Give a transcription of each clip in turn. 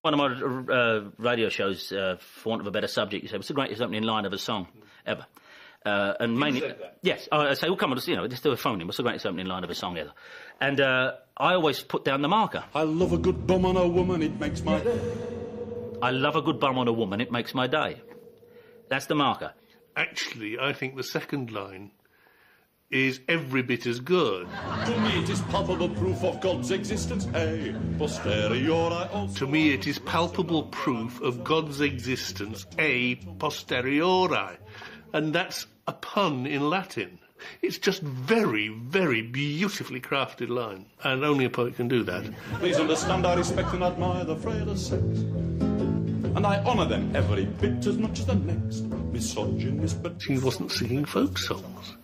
One of my radio shows, for want of a better subject, you say, what's the greatest opening line of a song ever? And mainly, said that? yes, I say, well, come on, let's do a phone in. What's the greatest opening line of a song ever? And I always put down the marker. I love a good bum on a woman, it makes my day. I love a good bum on a woman, it makes my day. That's the marker. Actually, I think the second line is every bit as good. To me it is palpable proof of God's existence, hey, posteriori also. To me, it is palpable proof of God's existence, a posteriori. And that's a pun in Latin. It's just very, very beautifully crafted line. And only a poet can do that. Please understand, I respect and admire the frailer sex. And I honour them every bit as much as the next. Misogynist, but... He wasn't singing folk songs,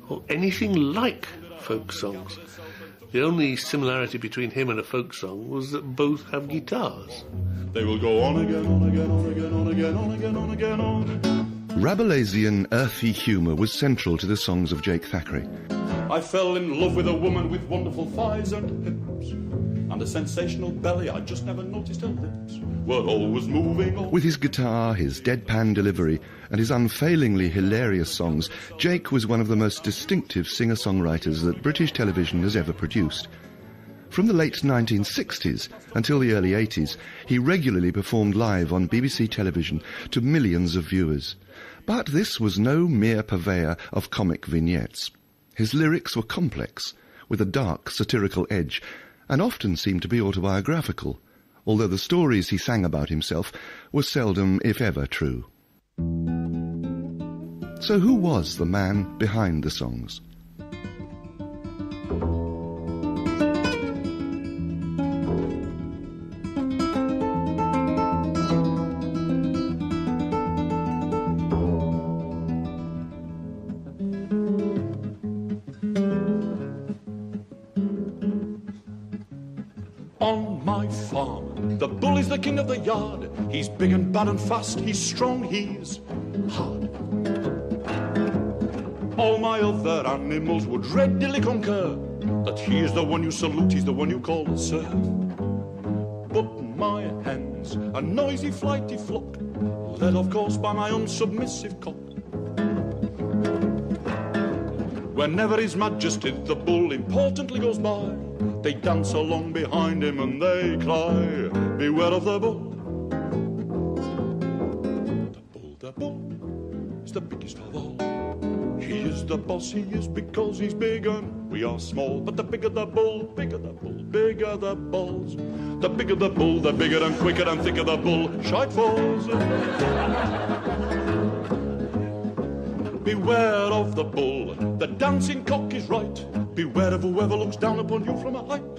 or anything like folk songs. The only similarity between him and a folk song was that both have guitars. They will go on again, on again, on again, on again, on again, on again, on. Rabelaisian earthy humour was central to the songs of Jake Thackeray. I fell in love with a woman with wonderful thighs and hips, and a sensational belly. I just never noticed her lips were always moving on. With his guitar, his deadpan delivery, and his unfailingly hilarious songs, Jake was one of the most distinctive singer-songwriters that British television has ever produced. From the late 1960s until the early 80s, he regularly performed live on BBC television to millions of viewers. But this was no mere purveyor of comic vignettes. His lyrics were complex, with a dark satirical edge, and often seemed to be autobiographical, although the stories he sang about himself were seldom, if ever, true. So who was the man behind the songs? On my farm, the bull is the king of the yard. He's big and bad and fast, he's strong, he's hard. All my other animals would readily concur that he is the one you salute, he's the one you call sir. But my hen's a noisy, flighty flock, led of course by my unsubmissive cock. Whenever His Majesty the bull importantly goes by, they dance along behind him and they cry, beware of the bull. The bull is the biggest of all. He is the boss, he is because he's big and we are small. But the bigger the bull, bigger the bull, bigger the balls. The bigger the bull, the bigger and quicker and thicker the bull shite falls. Beware of the bull, the dancing cock is right. Beware of whoever looks down upon you from a height.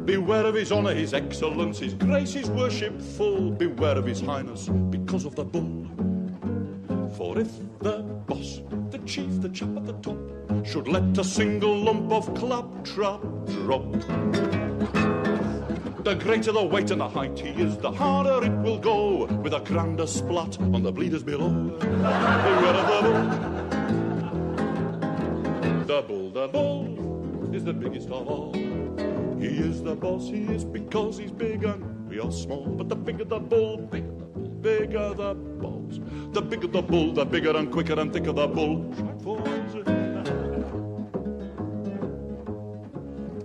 Beware of his honour, his excellence, his grace, his worshipful. Beware of his highness, because of the bull. For if the boss, the chief, the chap at the top, should let a single lump of claptrap drop, the greater the weight and the height he is, the harder it will go, with a grander splat on the bleeders below. Beware of the bull. The bull is the biggest of all. He is the boss, he is because he's big and we are small. But the bigger the bull, bigger the bull, bigger the balls. The bigger the bull, the bigger and quicker and thicker the bull falls.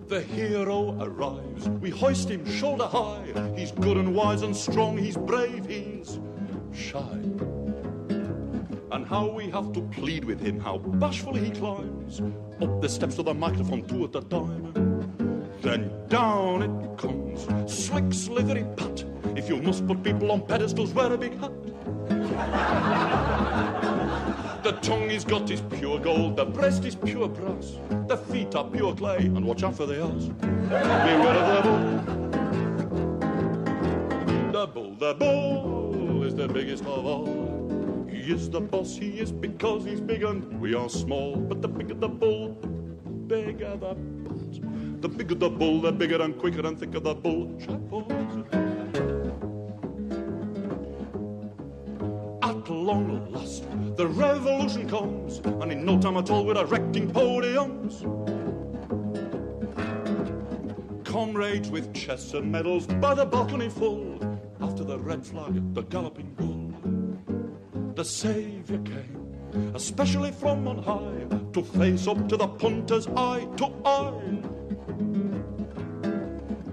The hero arrives, we hoist him shoulder high. He's good and wise and strong, he's brave, he's shy. And how we have to plead with him, how bashfully he climbs up the steps of the microphone, two at a time. Then down it comes, slick, slithery pat. If you must put people on pedestals, wear a big hat. The tongue he's got is pure gold, the breast is pure brass, the feet are pure clay, and watch out for the ass. Beware of the bull. The bull is the biggest of all. He is the boss, he is because he's big and we are small. But the bigger the bull, bigger the balls. The bigger the bull, the bigger and quicker and thicker the bull falls. At long last, the revolution comes, and in no time at all we're erecting podiums. comrades with chests and medals by the balcony full. After the red flag, the galloping bull, the saviour came, especially from on high, to face up to the punter's eye to eye.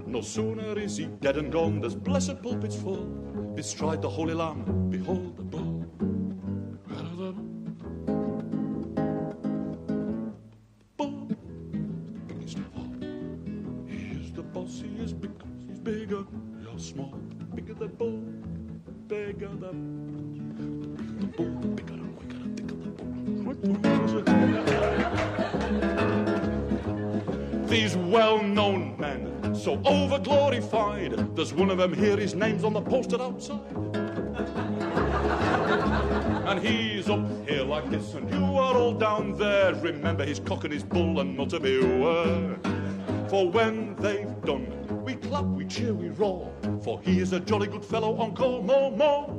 No sooner is he dead and gone, there's blessed pulpits full, bestride the Holy Lamb, behold the bull. Bull, biggest of all. He is the boss, he is because he's bigger, you're small. Bigger the bull, bigger the bull, bigger and quicker and thicker the bull. These well-known men, so over-glorified, there's one of them here, his name's on the poster outside. And he's up here like this, and you are all down there. Remember his cock and his bull, and not to beware. For when they've done, we clap, we cheer, we roar, for he is a jolly good fellow, encore, more.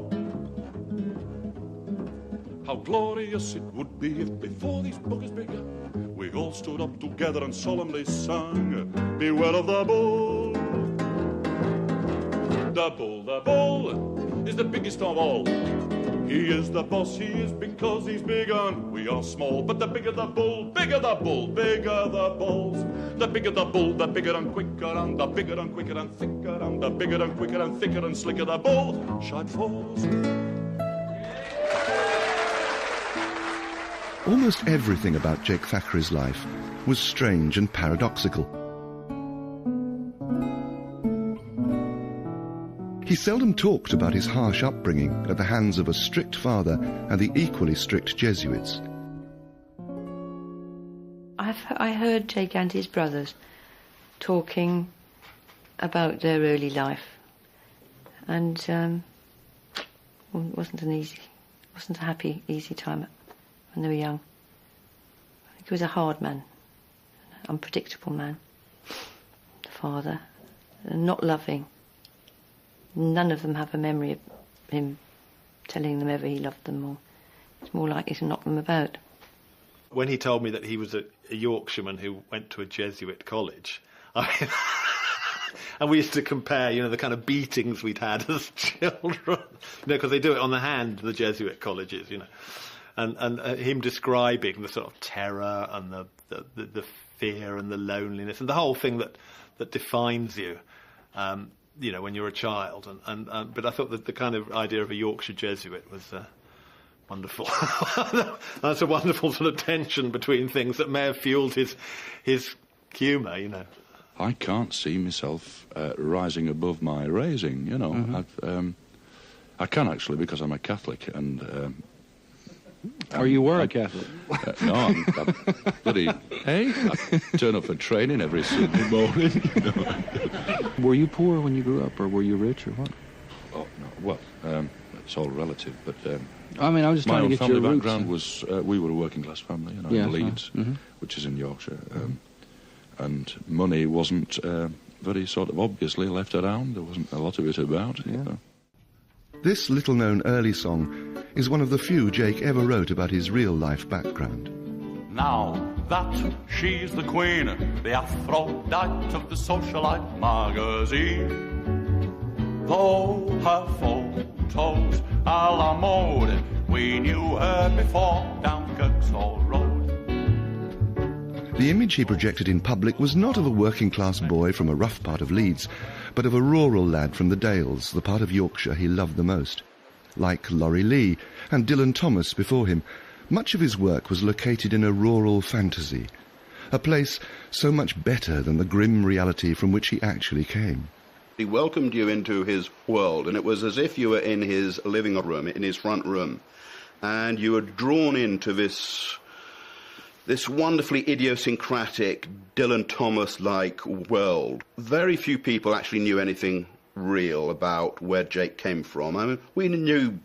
How glorious it would be if before these buggers began, we all stood up together and solemnly sang, beware of the bull. The bull is the biggest of all. He is the boss, he is because he's big and we are small. But the bigger the bull, bigger the bull, bigger the bulls. The bigger the bull, the bigger and quicker, and the bigger and quicker and thicker, and the bigger and quicker and thicker and slicker the bull shine falls. Almost everything about Jake Thackeray's life was strange and paradoxical. He seldom talked about his harsh upbringing at the hands of a strict father and the equally strict Jesuits. I heard Jake and his brothers talking about their early life, and it wasn't a happy, easy time when they were young. I think he was a hard man, an unpredictable man, the father, and not loving. None of them have a memory of him telling them ever he loved them, or it's more likely to knock them about. When he told me that he was a Yorkshireman who went to a Jesuit college, and we used to compare, the kind of beatings we'd had as children, because they do it on the hand, the Jesuit colleges, and him describing the sort of terror and the fear and the loneliness and the whole thing that defines you. When you're a child, but I thought that the kind of idea of a Yorkshire Jesuit was wonderful. That's a wonderful sort of tension between things that may have fueled his humour, I can't see myself rising above my raising, Mm-hmm. I can actually, because I'm a Catholic, and... You were a Catholic? No, I'm bloody... Hey? I turn up for training every Sunday morning. Were you poor when you grew up, or were you rich, or what? Oh, no, well, it's all relative, but... I'm just trying to get your roots. My own family background was... we were a working-class family, in Leeds, mm-hmm. which is in Yorkshire, and money wasn't very sort of obviously left around. There wasn't a lot of it about. Yeah. This little-known early song is one of the few Jake ever wrote about his real-life background. Now that she's the queen, the Aphrodite of the socialite magazine, though her photos a la mode, we knew her before down Kirkstall Road. The image he projected in public was not of a working-class boy from a rough part of Leeds, but of a rural lad from the Dales, the part of Yorkshire he loved the most. Like Laurie Lee and Dylan Thomas before him, much of his work was located in a rural fantasy, a place so much better than the grim reality from which he actually came. He welcomed you into his world, and it was as if you were in his living room, in his front room, and you were drawn into this wonderfully idiosyncratic, Dylan Thomas-like world. Very few people actually knew anything real about where Jake came from. I mean, we knew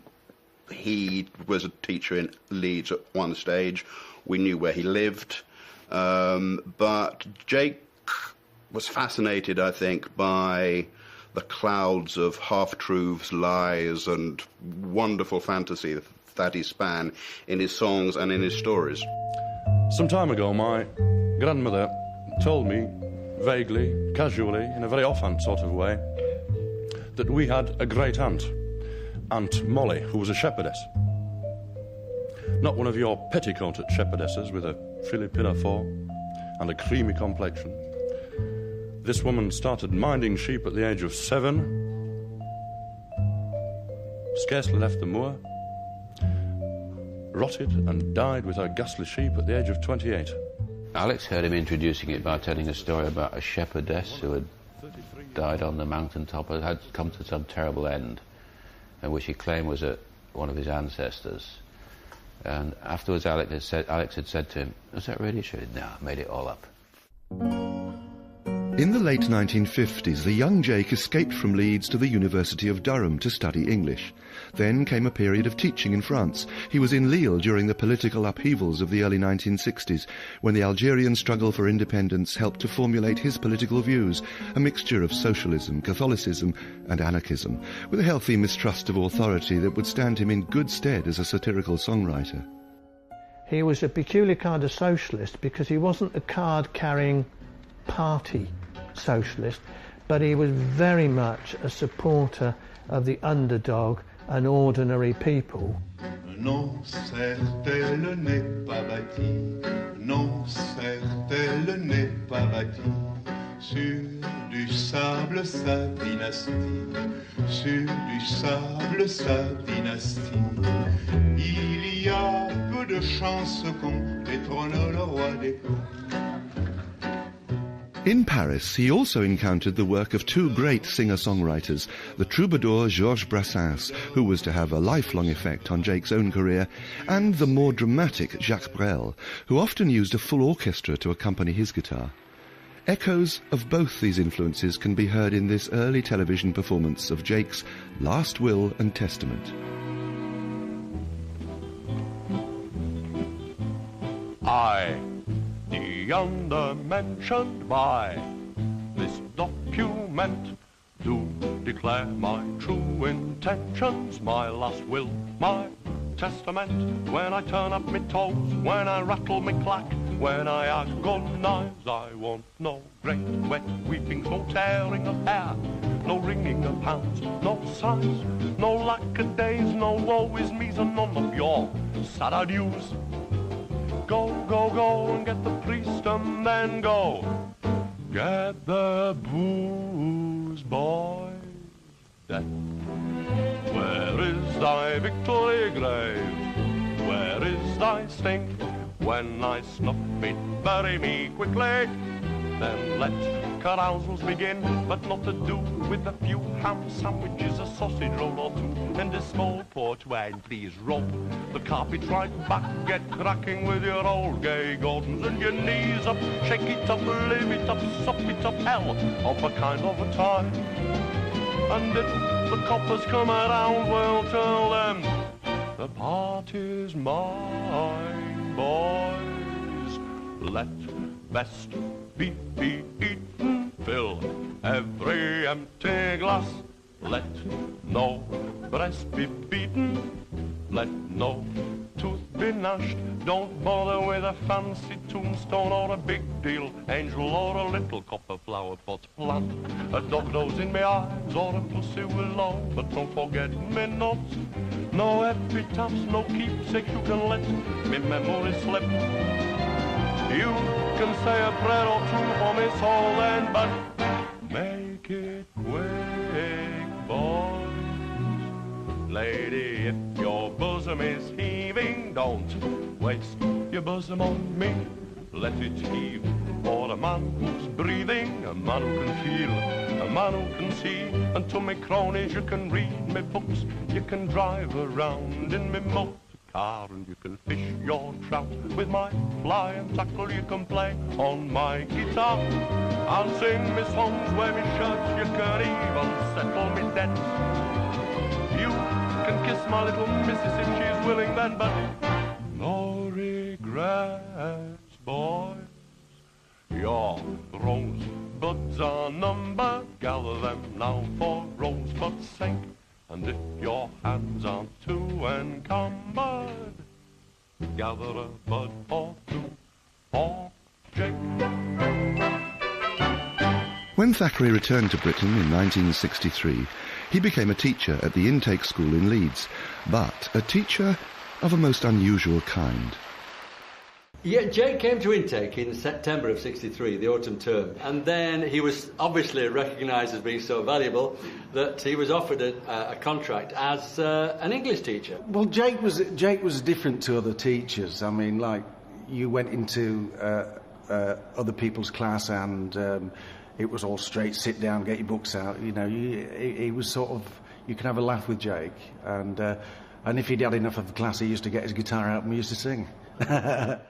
he was a teacher in Leeds at one stage. We knew where he lived. But Jake was fascinated, I think, by the clouds of half-truths, lies, and wonderful fantasy that he span in his songs and in his stories. Some time ago, my grandmother told me vaguely, casually, in a very offhand sort of way, that we had a great aunt, Aunt Molly, who was a shepherdess. Not one of your petticoated shepherdesses with a frilly pinafore and a creamy complexion. This woman started minding sheep at the age of 7, scarcely left the moor, rotted and died with her ghastly sheep at the age of 28. Alex heard him introducing it by telling a story about a shepherdess who had died on the mountaintop, had come to some terrible end, and which he claimed was one of his ancestors. And afterwards Alex had said to him, "Was that really true?" "No, I made it all up." In the late 1950s, the young Jake escaped from Leeds to the University of Durham to study English. Then came a period of teaching in France. He was in Lille during the political upheavals of the early 1960s, when the Algerian struggle for independence helped to formulate his political views, a mixture of socialism, Catholicism and anarchism, with a healthy mistrust of authority that would stand him in good stead as a satirical songwriter. He was a peculiar kind of socialist because he wasn't a card-carrying party socialist, but he was very much a supporter of the underdog and ordinary people. Non, certes, elle n'est pas bâtie. Non, certes, elle n'est pas bâtie. Sur du sable, sa dynastie. Sur du sable, sa dynastie. Il y a peu de chances qu'on détrône le roi des contes. In Paris, he also encountered the work of two great singer-songwriters, the troubadour Georges Brassens, who was to have a lifelong effect on Jake's own career, and the more dramatic Jacques Brel, who often used a full orchestra to accompany his guitar. Echoes of both these influences can be heard in this early television performance of Jake's Last Will and Testament. I, the undermentioned by this document, do declare my true intentions, my last will, my testament. When I turn up my toes, when I rattle my clack, when I agonize, I want no great wet weeping, no tearing of hair, no wringing of hands, no sighs, no lack of days, no woe is me's, and none of your sad adieus. Go, go, go and get the priest and then go. Get the booze, boys. Death. Where is thy victory grave? Where is thy sting? When I snuff it, bury me quickly. Then let carousals begin, but not to do with a few ham sandwiches, a sausage roll or two, and a small port wine. Please roll the carpet right back, get cracking with your old gay Gordons and your knees up, shake it up, live it up, sup it up, hell of a kind of a time. And if the coppers come around, we'll tell them the party's mine, boys. Let best be eaten, fill every empty glass. Let no breast be beaten, let no tooth be gnashed. Don't bother with a fancy tombstone or a big deal angel or a little copper flower pot plant. A dog nose in my eyes or a pussy willow, but don't forget me not. No epitaphs, no keepsakes you can let me memory slip. You can say a prayer or two for me soul then, but make it quick, boys. Lady, if your bosom is heaving, don't waste your bosom on me. Let it heave for a man who's breathing, a man who can feel, a man who can see. And to me cronies you can read me books, you can drive around in me motor car, and you can fish your trout with my fly and tackle. You can play on my guitar and sing me songs, wear me shirts. You can even settle me debts. You can kiss my little missus if she's willing then, but no regrets, boys. Your rosebuds are numbered, gather them now for rosebud's sake. And if your hands aren't too encumbered, gather a bud or two for Jake. When Thackeray returned to Britain in 1963, he became a teacher at the Intake School in Leeds, but a teacher of a most unusual kind. Yeah, Jake came to Intake in September of '63, the autumn term, and then he was obviously recognised as being so valuable that he was offered a contract as an English teacher. Well, Jake was different to other teachers. I mean, like, you went into other people's class and it was all straight, sit down, get your books out. You know, he was sort of, you could have a laugh with Jake, and if he'd had enough of the class, he used to get his guitar out and we used to sing.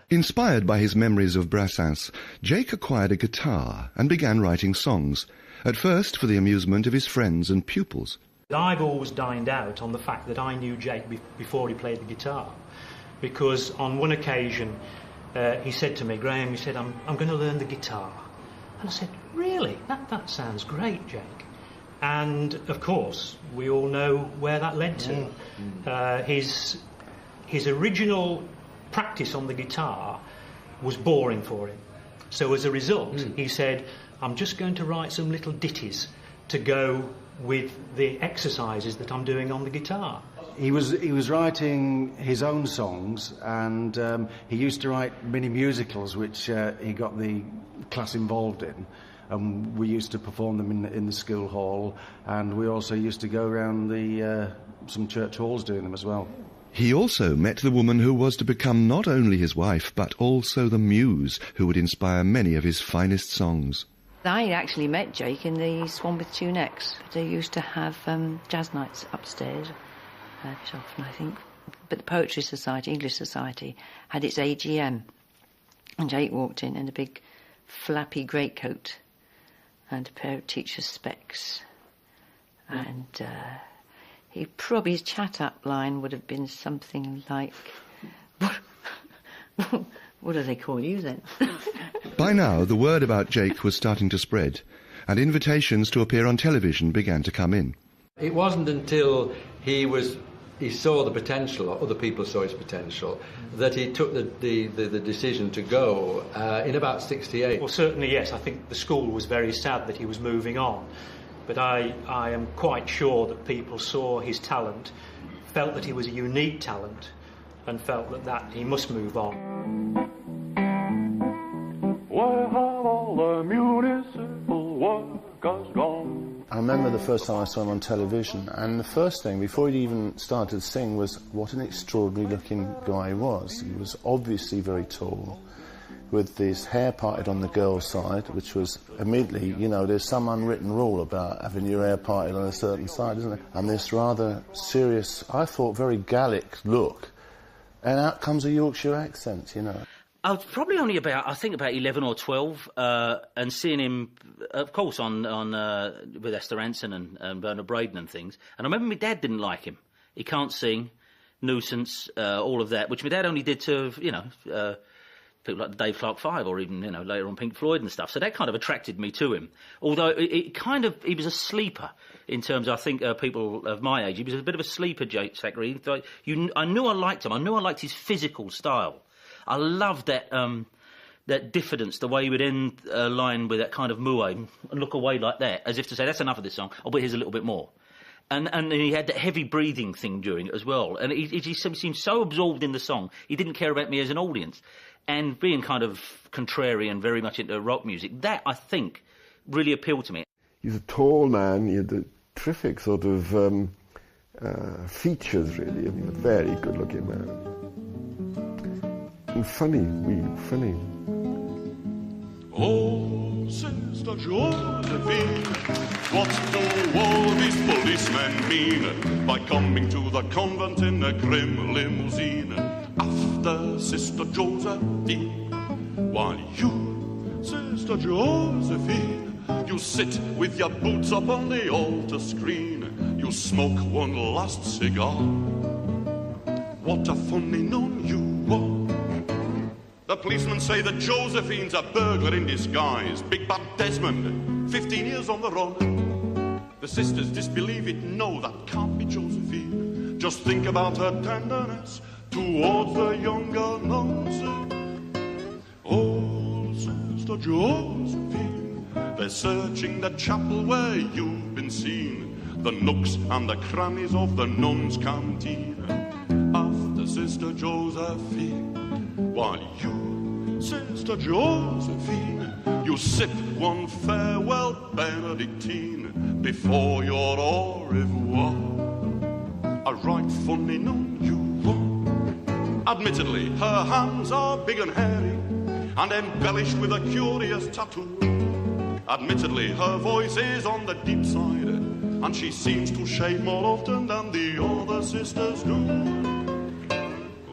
Inspired by his memories of Brassens, Jake acquired a guitar and began writing songs, at first for the amusement of his friends and pupils. I've always dined out on the fact that I knew Jake before he played the guitar, because on one occasion he said to me, "Graham," he said, I'm going to learn the guitar. And I said, "Really? That sounds great, Jake." And of course we all know where that led to. His original practice on the guitar was boring for him, so as a result he said, "I'm just going to write some little ditties to go with the exercises that I'm doing on the guitar." He was writing his own songs, and he used to write mini musicals which he got the class involved in, and we used to perform them in the school hall, and we also used to go around some church halls doing them as well. He also met the woman who was to become not only his wife, but also the muse who would inspire many of his finest songs. I actually met Jake in the Swan with Two Necks. They used to have jazz nights upstairs, a bit often, I think. But the Poetry Society, English Society, had its AGM, and Jake walked in a big flappy greatcoat and a pair of teacher's specs, and his chat-up line would have been something like, what do they call you then? By now, the word about Jake was starting to spread, and invitations to appear on television began to come in. It wasn't until he saw the potential, or other people saw his potential, that he took the decision to go in about '68. Well, certainly, yes. I think the school was very sad that he was moving on. But I am quite sure that people saw his talent, felt that he was a unique talent, and felt that he must move on. Where have all the municipal workers gone? I remember the first time I saw him on television, and the first thing, before he even started to sing, was what an extraordinary looking guy he was. He was obviously very tall, with his hair parted on the girl's side, which was immediately, you know, there's some unwritten rule about having your hair parted on a certain side, isn't there? And this rather serious, I thought, very Gallic look, and out comes a Yorkshire accent, you know. I was probably only about 11 or 12, and seeing him, of course, on with Esther Ranson and Bernard Braden and things. And I remember my dad didn't like him. He can't sing, nuisance, all of that, which my dad only did to, you know, people like Dave Clark Five, or even, you know, later on Pink Floyd and stuff. So that kind of attracted me to him. Although he was a sleeper in terms, I think, people of my age. He was a bit of a sleeper, Jake Thackeray. I knew I liked him. I knew I liked his physical style. I loved that diffidence, the way he would end a line with that kind of moue and look away like that, as if to say, that's enough of this song, but here's a little bit more. And he had that heavy breathing thing during it as well. And he seemed so absorbed in the song, he didn't care about me as an audience. And being kind of contrary and very much into rock music, that, I think, really appealed to me. He's a tall man. He had a terrific sort of features, really. I mean, a very good-looking man. And funny, really funny. Oh, Sister Josephine, what do all these policemen mean by coming to the convent in a grim limousine? After Sister Josephine, while you, Sister Josephine, you sit with your boots up on the altar screen, you smoke one last cigar. What a funny nun you are. The policemen say that Josephine's a burglar in disguise. Big Bad Desmond, 15 years on the run. The sisters disbelieve it. No, that can't be Josephine. Just think about her tenderness towards the younger nuns. Oh, Sister Josephine, They're searching the chapel where you've been seen, the nooks and the crannies of the nuns' canteen. After Sister Josephine, while you, Sister Josephine, you sip one farewell Benedictine before your au revoir. A right funny nun you are. Admittedly, her hands are big and hairy and embellished with a curious tattoo. Admittedly, her voice is on the deep side, and she seems to shave more often than the other sisters do.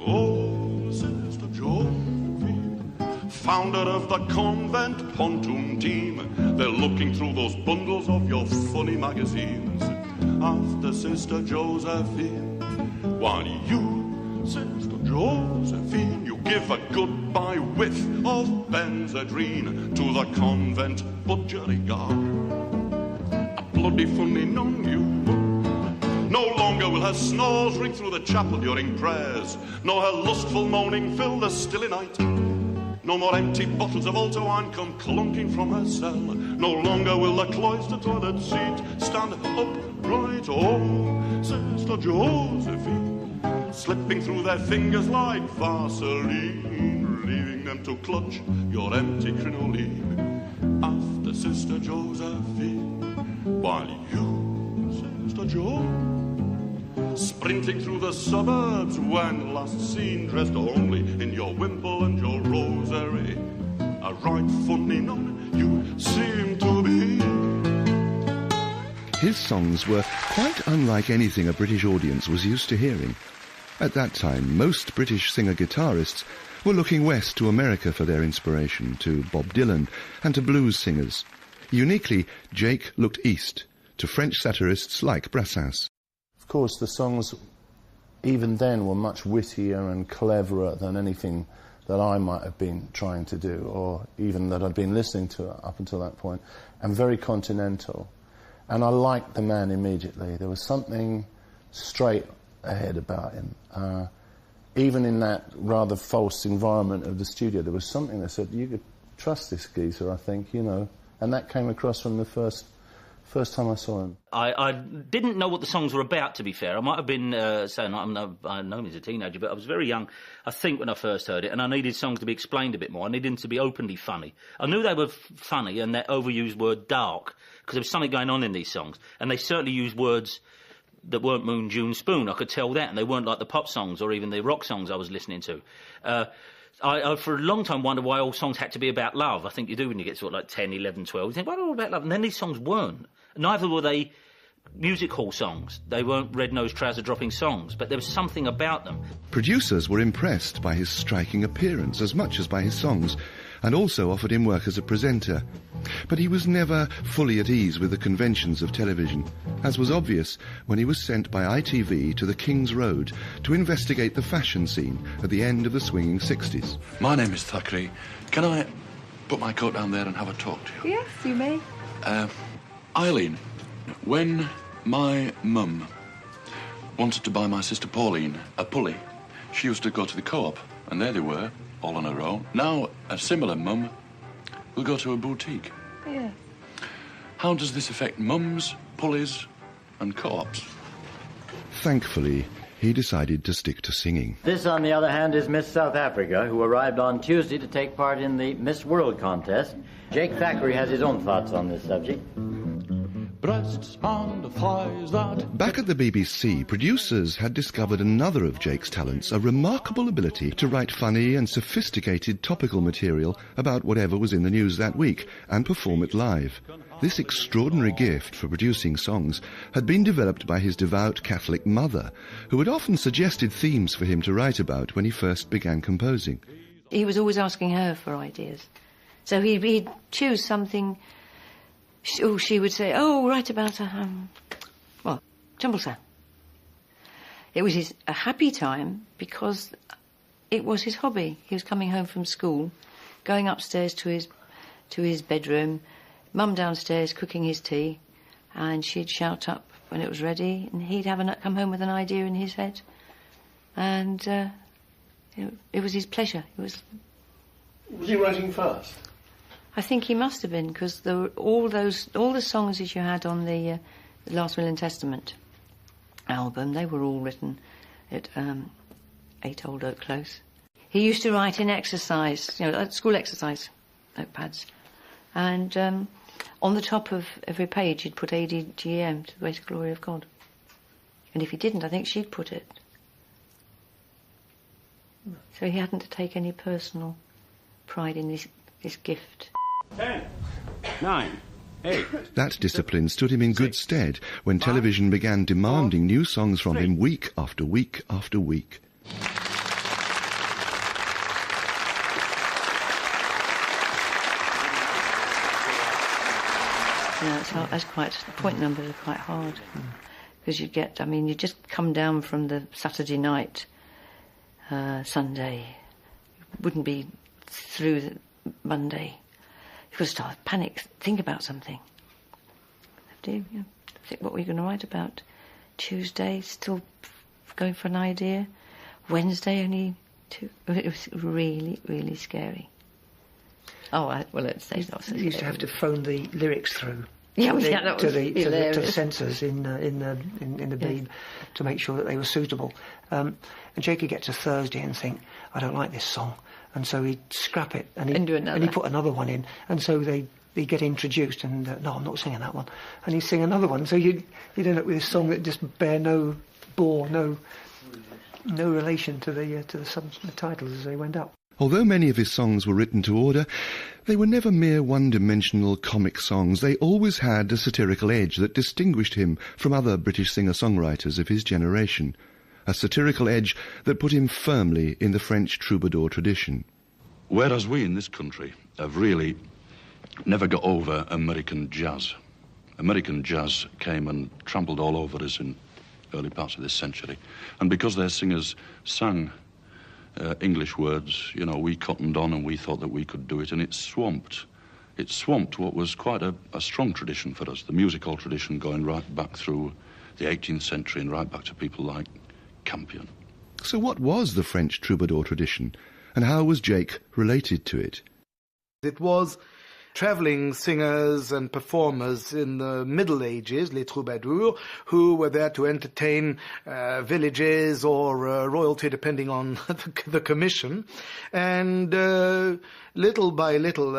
Oh, Sister Josephine, founder of the convent pontoon team, they're looking through those bundles of your funny magazines. After Sister Josephine, while you, Sister Josephine, you give a goodbye whiff of Benzedrine to the convent budgerigar. A bloody funny nun you. No longer will her snores ring through the chapel during prayers, nor her lustful moaning fill the stilly night. No more empty bottles of altar wine come clunking from her cell. No longer will the cloister toilet seat stand upright. Oh, Sister Josephine, slipping through their fingers like Vaseline, leaving them to clutch your empty crinoline. After Sister Josephine, while you, Sister Jo, sprinting through the suburbs when last seen, dressed only in your wimple and your rosary. A right funny nun you seem to be. His songs were quite unlike anything a British audience was used to hearing. At that time, most British singer-guitarists were looking west to America for their inspiration, to Bob Dylan and to blues singers. Uniquely, Jake looked east, to French satirists like Brassens. Of course, the songs, even then, were much wittier and cleverer than anything that I might have been trying to do, or even that I'd been listening to up until that point, and very continental. And I liked the man immediately. There was something straight ahead about him. Even in that rather false environment of the studio, there was something that said, you could trust this geezer, I think, you know. And that came across from the first time I saw him. I didn't know what the songs were about, to be fair. I might have been saying I know him as a teenager, but I was very young, I think, when I first heard it, and I needed songs to be explained a bit more. I needed them to be openly funny. I knew they were funny, and that overused word dark, because there was something going on in these songs, and they certainly used words that weren't Moon, June, Spoon. I could tell that, and they weren't like the pop songs or even the rock songs I was listening to. I for a long time wondered why all songs had to be about love. I think you do when you get sort of like 10, 11, 12. You think, why are they all about love? And then these songs weren't. Neither were they music hall songs. They weren't red-nosed, trouser-dropping songs, but there was something about them. Producers were impressed by his striking appearance as much as by his songs, and also offered him work as a presenter. But he was never fully at ease with the conventions of television, as was obvious when he was sent by ITV to the King's Road to investigate the fashion scene at the end of the swinging 60s. My name is Thackeray. Can I put my coat down there and have a talk to you? Yes, you may. Eileen, when my mum wanted to buy my sister Pauline a pulley, she used to go to the co-op, and there they were, all on her own. Now, a similar mum will go to a boutique. Yeah. How does this affect mums, pulleys, and co-ops? Thankfully, he decided to stick to singing. This, on the other hand, is Miss South Africa, who arrived on Tuesday to take part in the Miss World contest. Jake Thackeray has his own thoughts on this subject. Breasts and thighs that... Back at the BBC, producers had discovered another of Jake's talents, a remarkable ability to write funny and sophisticated topical material about whatever was in the news that week and perform it live. This extraordinary gift for producing songs had been developed by his devout Catholic mother, who had often suggested themes for him to write about when he first began composing. He was always asking her for ideas. So he'd choose something. She would say, write about Jumblesang. It was a happy time because it was his hobby. He was coming home from school, going upstairs to his bedroom, Mum downstairs cooking his tea, and she'd shout up when it was ready, and he'd come home with an idea in his head, and it was his pleasure. Was he writing fast? I think he must have been, because all the songs that you had on the Last Will and Testament album, they were all written at 8 Old Oak Close. He used to write in exercise, school exercise notepads, and on the top of every page he'd put ADGM, to the greater glory of God. And if he didn't, I think she'd put it. So he hadn't to take any personal pride in this gift. 10, 9, 8. That discipline stood him in good stead when television began demanding new songs from him week after week after week. Yeah, that's quite, point numbers are quite hard. Because you just come down from the Saturday night, Sunday, you wouldn't be through the Monday. You could start panic, think about something. Think what we're going to write about. Tuesday, still going for an idea. Wednesday, only 2. It was really, really scary. Let's say not so scary. You used to have to phone the lyrics through. Yeah, to the censors in the Beeb to make sure that they were suitable. And Jake would get to Thursday and think, I don't like this song, and so he'd scrap it and he'd put another one in, and so they'd get introduced, and no, I'm not singing that one, and he'd sing another one, so you'd end up with this song that just no relation to the titles as they went up. Although many of his songs were written to order, they were never mere one-dimensional comic songs. They always had a satirical edge that distinguished him from other British singer-songwriters of his generation, a satirical edge that put him firmly in the French troubadour tradition. Whereas we in this country have really never got over American jazz. American jazz came and trampled all over us in early parts of this century. And because their singers sang English words, we cottoned on and we thought that we could do it, and it swamped what was quite a strong tradition for us, the music-hall tradition going right back through the 18th century and right back to people like Campion. So what was the French troubadour tradition, and how was Jake related to it? It was travelling singers and performers in the Middle Ages, les troubadours, who were there to entertain villages or royalty, depending on the commission. And little by little,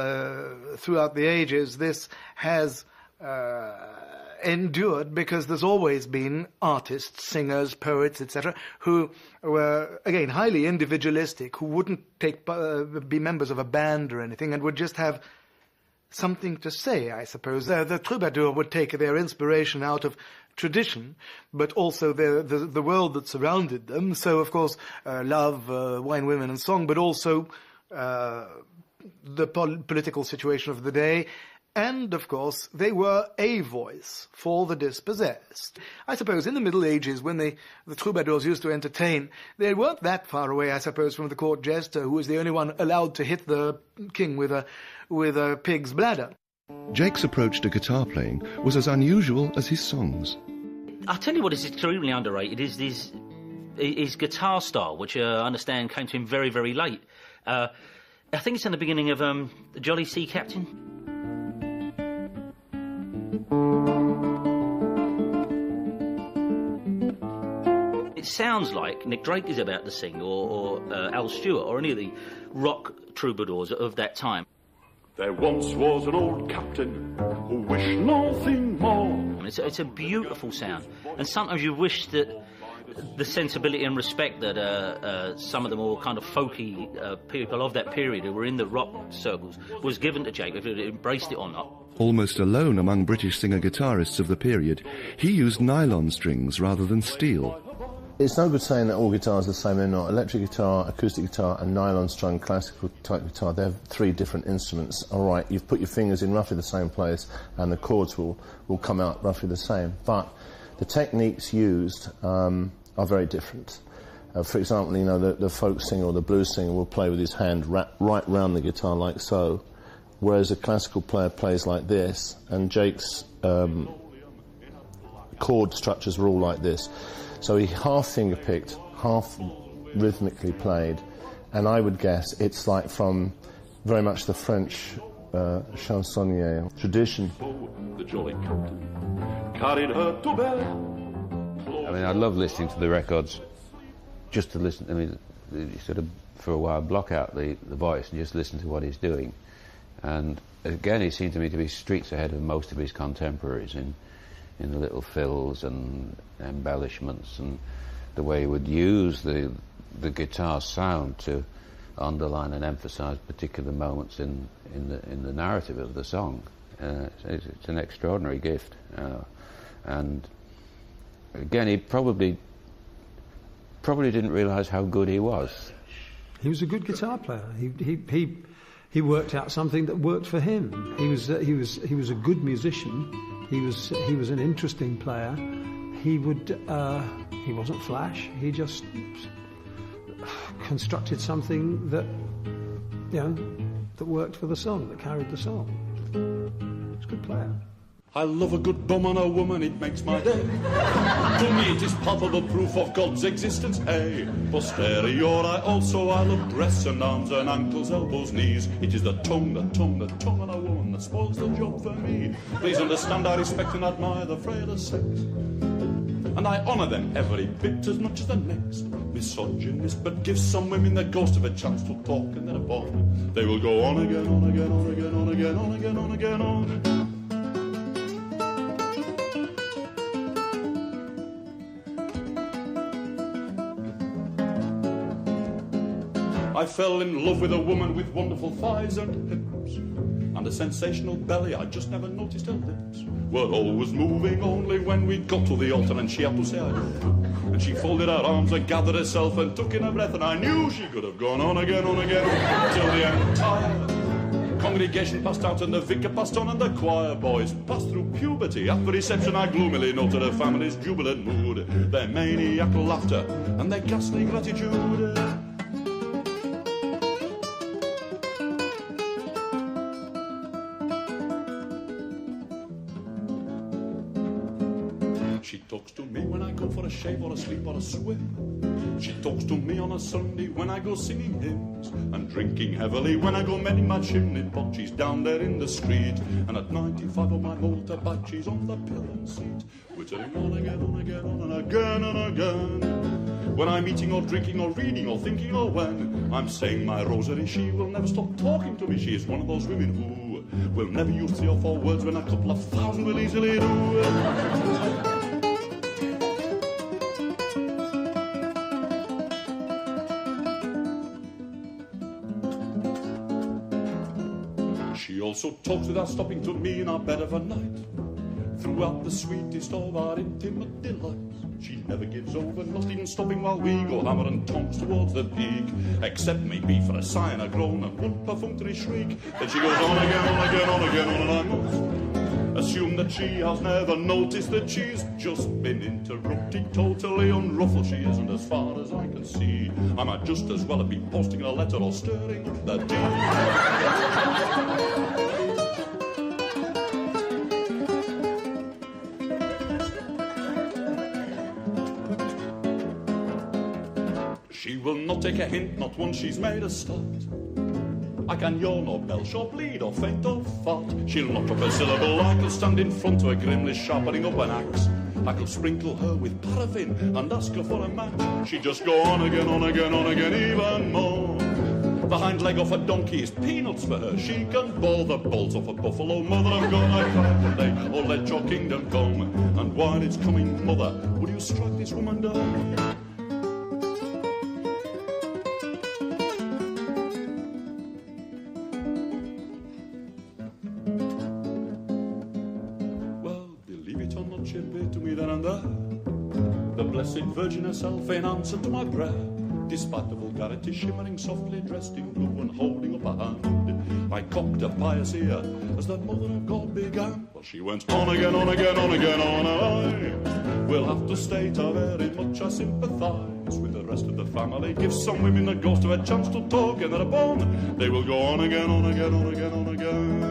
throughout the ages, this has endured, because there's always been artists, singers, poets, etc., who were, again, highly individualistic, who wouldn't be members of a band or anything, and would just have something to say, I suppose. The troubadour would take their inspiration out of tradition, but also the world that surrounded them. So, of course, love, wine, women, and song, but also the political situation of the day. And, of course, they were a voice for the dispossessed. I suppose in the Middle Ages, when the troubadours used to entertain, they weren't that far away, I suppose, from the court jester, who was the only one allowed to hit the king with a pig's bladder. Jake's approach to guitar playing was as unusual as his songs. I'll tell you what is extremely underrated is his guitar style, which I understand came to him very, very late. I think it's in the beginning of Jolly Sea Captain. It sounds like Nick Drake is about to sing, or Al Stewart, or any of the rock troubadours of that time. There once was an old captain who wished nothing more. It's a beautiful sound, and sometimes you wish that the sensibility and respect that some of the more kind of folky people of that period who were in the rock circles was given to Jake, if he embraced it or not. Almost alone among British singer-guitarists of the period, he used nylon strings rather than steel. It's no good saying that all guitars are the same. They're not. Electric guitar, acoustic guitar and nylon-strung classical type guitar, they're 3 different instruments. All right, you've put your fingers in roughly the same place and the chords will come out roughly the same. But the techniques used are very different. For example, the folk singer or the blues singer will play with his hand right round the guitar like so, whereas a classical player plays like this, and Jake's chord structures were all like this. So he half finger-picked, half rhythmically played, and I would guess it's like from very much the French chansonnier tradition. The jolly captain carried her to bed. I mean, I love listening to the records, just to listen. I mean, you sort of, for a while, block out the voice and just listen to what he's doing. And again, he seemed to me to be streets ahead of most of his contemporaries in the little fills and embellishments and the way he would use the guitar sound to underline and emphasise particular moments in the narrative of the song. It's an extraordinary gift, and again, he probably didn't realise how good he was. He was a good guitar player. He worked out something that worked for him. He was a good musician. He was an interesting player. He wasn't flash. He just constructed something that worked for the song, that carried the song. He's a good player. I love a good bum on a woman, it makes my day. To me it is palpable proof of God's existence, hey. Posteriori also I love breasts and arms and ankles, elbows, knees. It is the tongue on a woman that spoils the job for me. Please understand I respect and admire the frailer sex, and I honour them every bit as much as the next. Misogynist, but give some women the ghost of a chance to talk, and then upon they will go on again, on again, on again, on again, on again, on again, on. I fell in love with a woman with wonderful thighs and hips, and a sensational belly. I just never noticed her lips were always moving, only when we got to the altar and she had to say I do. And she folded her arms and gathered herself and took in her breath, and I knew she could have gone on again, till the entire congregation passed out and the vicar passed on and the choir boys passed through puberty. At the reception I gloomily noted her family's jubilant mood, their maniacal laughter and their ghastly gratitude. She talks to me when I go for a shave or a sleep or a swim. She talks to me on a Sunday when I go singing hymns and drinking heavily when I go mending my chimney pot. She's down there in the street, and at 95 on my motorbike she's on the pillion seat, wittering on again, on again, on and again and again. When I'm eating or drinking or reading or thinking or when I'm saying my rosary, she will never stop talking to me. She is one of those women who will never use 3 or 4 words when a couple of thousand will easily do. She also talks without stopping to me in our bed of a night, throughout the sweetest of our intimate delights. She never gives over, not even stopping while we go hammer and tongs towards the peak, except maybe for a sigh and a groan and one perfunctory shriek. Then she goes on again, on again, on again, on, and I must assume that she has never noticed that she's just been interrupted, totally unruffled she isn't, as far as I can see. I might just as well have been posting a letter or stirring the tea. She will not take a hint, not once she's made a start. I can yawn or belch or bleed or faint or fart. She'll not drop a syllable. I can stand in front of her grimly sharpening up an axe. I could sprinkle her with paraffin and ask her for a match. She'd just go on again, on again, on again, even more. The hind leg off a donkey is peanuts for her. She can ball the balls off a buffalo. Mother, I'm gonna cry today, or let your kingdom come. And while it's coming, mother, would you strike this woman down? The Blessed Virgin herself in answer to my prayer, despite the vulgarity, shimmering softly dressed in blue and holding up a hand, I cocked a pious ear as the Mother of God began. Well, she went on again, on again, on again, on, and I will have to state how very much I sympathise with the rest of the family. Give some women a ghost of a chance to talk, and thereupon they will go on again, on again, on again, on again,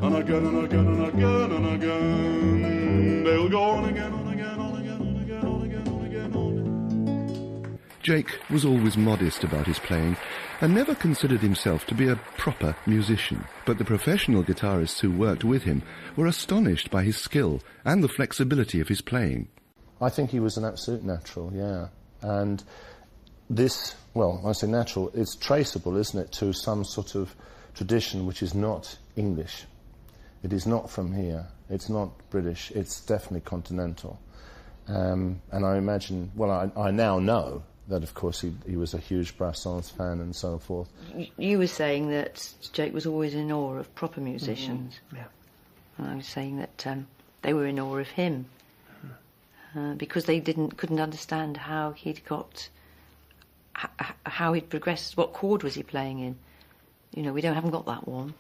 and again, and again, and again, and again. They'll go on again, on again, on again, on again, on again, on again, on. Jake was always modest about his playing and never considered himself to be a proper musician. But the professional guitarists who worked with him were astonished by his skill and the flexibility of his playing. I think he was an absolute natural, yeah. And this, well, I say natural, it's traceable, isn't it, to some sort of tradition which is not English. It is not from here. It's not British. It's definitely continental. And I imagine, well, I now know that, of course, he was a huge Brassens fan and so forth. You were saying that Jake was always in awe of proper musicians. Yeah. And I was saying that they were in awe of him because they couldn't understand how he'd got, how he'd progressed. What chord was he playing in? You know, we haven't got that one.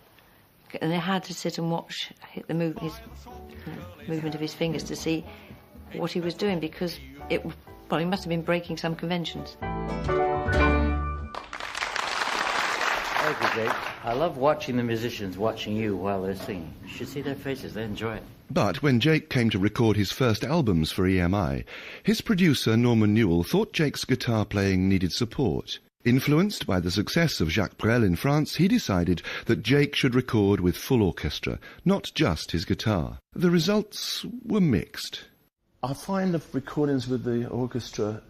And they had to sit and watch the movement of his fingers to see what he was doing, because he must have been breaking some conventions. Thank you, Jake. I love watching the musicians watching you while they're singing. You should see their faces, they enjoy it. But when Jake came to record his first albums for EMI, his producer Norman Newell thought Jake's guitar playing needed support. Influenced by the success of Jacques Brel in France, he decided that Jake should record with full orchestra, not just his guitar. The results were mixed. I find the recordings with the orchestra,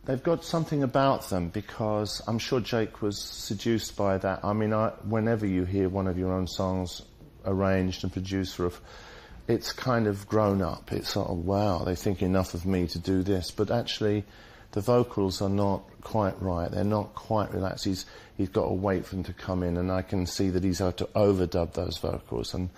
they've got something about them, because I'm sure Jake was seduced by that. I mean, whenever you hear one of your own songs arranged and produced, it's kind of grown up. It's sort of, wow, they think enough of me to do this. But actually, the vocals are not quite right. They're not quite relaxed. He's got to wait for them to come in, and I can see that he's had to overdub those vocals. And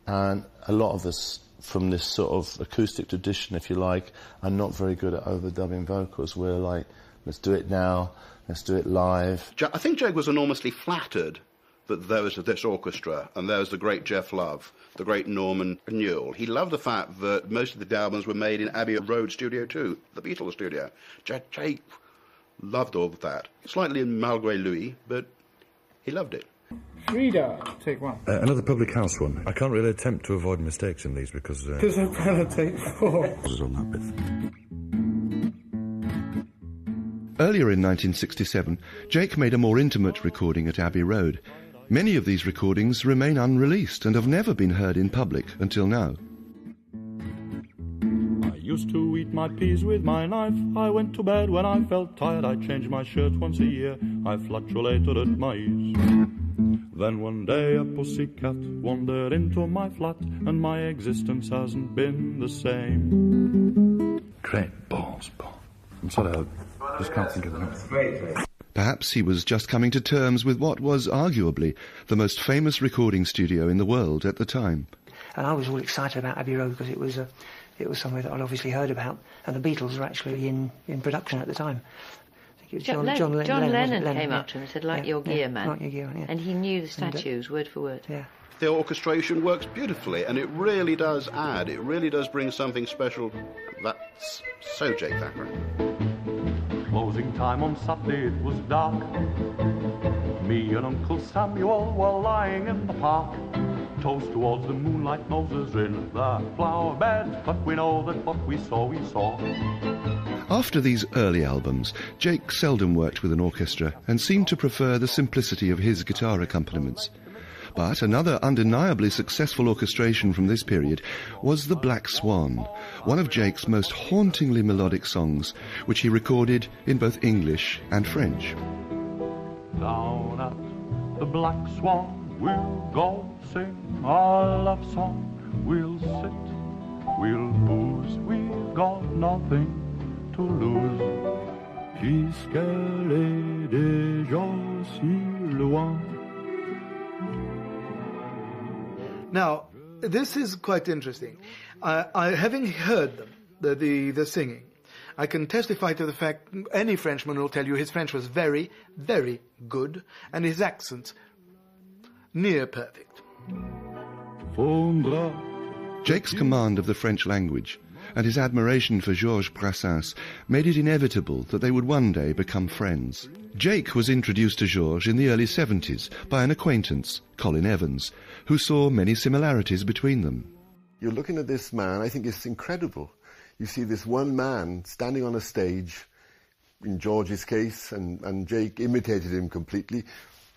a lot of us from this sort of acoustic tradition, if you like, are not very good at overdubbing vocals. We're like, let's do it now, let's do it live. I think Jake was enormously flattered that there was this orchestra, and there was the great Jeff Love, the great Norman Newell. He loved the fact that most of the albums were made in Abbey Road Studio 2, the Beatles studio. Jake loved all of that. Slightly malgré lui, but he loved it. Frida, take one. Another public house one. I can't really attempt to avoid mistakes in these because... Because I'm trying to take 4. On that bit. Earlier in 1967, Jake made a more intimate recording at Abbey Road. Many of these recordings remain unreleased and have never been heard in public until now. I used to eat my peas with my knife. I went to bed when I felt tired. I changed my shirt once a year. I fluctuated at my ease. Then one day a pussycat wandered into my flat, and my existence hasn't been the same. Great balls, Paul. I'm sorry, I just can't think of the name. Perhaps he was just coming to terms with what was arguably the most famous recording studio in the world at the time. And I was all excited about Abbey Road because it was somewhere that I'd obviously heard about, and the Beatles were actually in production at the time. I think it was John Lennon came up to him and said, like your gear, man. Like your gear, yeah. And he knew the statues word for word. Yeah. The orchestration works beautifully, and it really does add, it really does bring something special. That's so Jake Thackeray. Closing time on Saturday, it was dark. Me and Uncle Samuel were lying in the park. Toes towards the moonlight, noses in the flower bed. But we know that what we saw, we saw. After these early albums, Jake seldom worked with an orchestra and seemed to prefer the simplicity of his guitar accompaniments. But another undeniably successful orchestration from this period was The Black Swan, one of Jake's most hauntingly melodic songs, which he recorded in both English and French. Down at the Black Swan we'll go sing our love song. We'll sit, we'll booze, we've got nothing to lose. Puisqu'elle est déjà si loin. Now, this is quite interesting. Having heard them, the singing, I can testify to the fact any Frenchman will tell you his French was very, very good, and his accent near perfect. Jake's command of the French language and his admiration for Georges Brassens made it inevitable that they would one day become friends. Jake was introduced to Georges in the early 70s by an acquaintance, Colin Evans, who saw many similarities between them. You're looking at this man, I think it's incredible. You see this one man standing on a stage, in George's case, and Jake imitated him completely,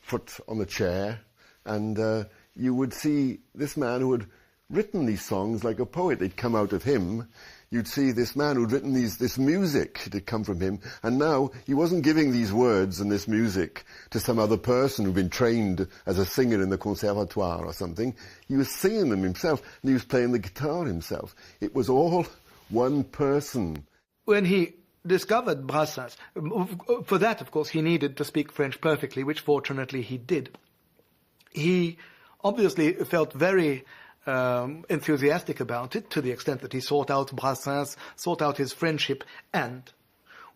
foot on the chair, and you would see this man who had written these songs like a poet. They'd come out of him. You'd see this man who'd written this music that had come from him, and now he wasn't giving these words and this music to some other person who'd been trained as a singer in the conservatoire or something. He was singing them himself, and he was playing the guitar himself. It was all one person. When he discovered Brassens, for that, of course, he needed to speak French perfectly, which fortunately he did. He obviously felt very enthusiastic about it, to the extent that he sought out Brassens, sought out his friendship, and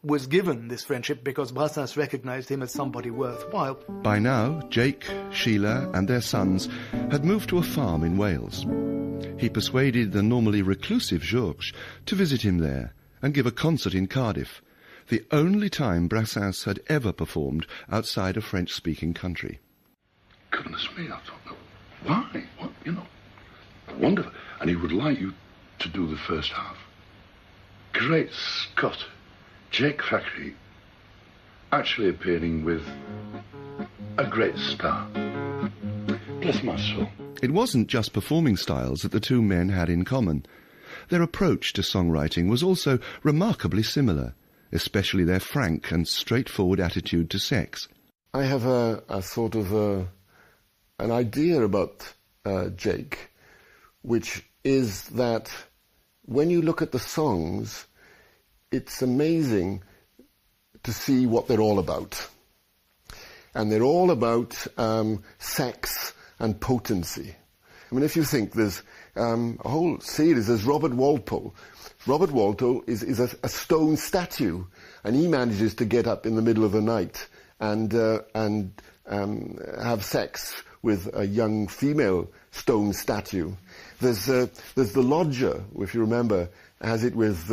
was given this friendship because Brassens recognized him as somebody worthwhile. By now, Jake, Sheila and their sons had moved to a farm in Wales. He persuaded the normally reclusive Georges to visit him there and give a concert in Cardiff, the only time Brassens had ever performed outside a French-speaking country. Goodness me, I thought, why? What, you know, wonderful. And he would like you to do the first half. Great Scott, Jake Thackeray actually appearing with a great star. Bless my soul. It wasn't just performing styles that the two men had in common. Their approach to songwriting was also remarkably similar, especially their frank and straightforward attitude to sex. I have a sort of an idea about Jake, which is that when you look at the songs, it's amazing to see what they're all about. And they're all about sex and potency. I mean, if you think there's a whole series, there's Robert Walpole. Robert Walpole is a stone statue, and he manages to get up in the middle of the night and have sex with a young female stone statue. There's the lodger, if you remember, has it with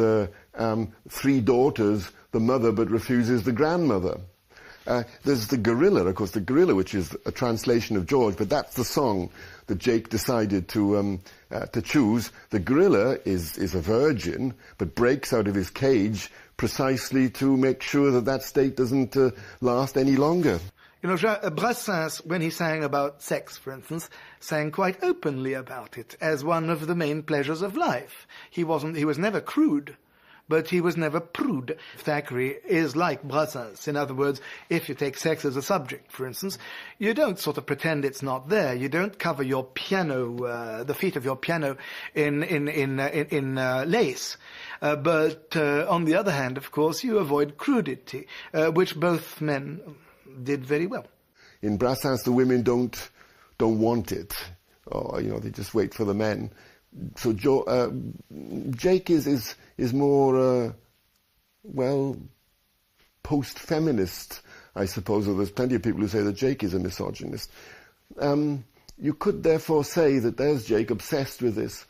three daughters, the mother but refuses the grandmother. There's the gorilla, of course, the gorilla, which is a translation of George, but that's the song that Jake decided to choose. The gorilla is a virgin, but breaks out of his cage precisely to make sure that state doesn't last any longer. You know, Brassens, when he sang about sex, for instance, sang quite openly about it as one of the main pleasures of life. He was never crude, but he was never prude. Thackeray is like Brassens. In other words, if you take sex as a subject, for instance, you don't sort of pretend it's not there. You don't cover your piano, the feet of your piano in lace. But on the other hand, of course, you avoid crudity, which both men did very well. In Brassens, the women don't want it, or they just wait for the men. So Jake is more post-feminist, I suppose. Or there's plenty of people who say that Jake is a misogynist. You could therefore say that there's Jake obsessed with this,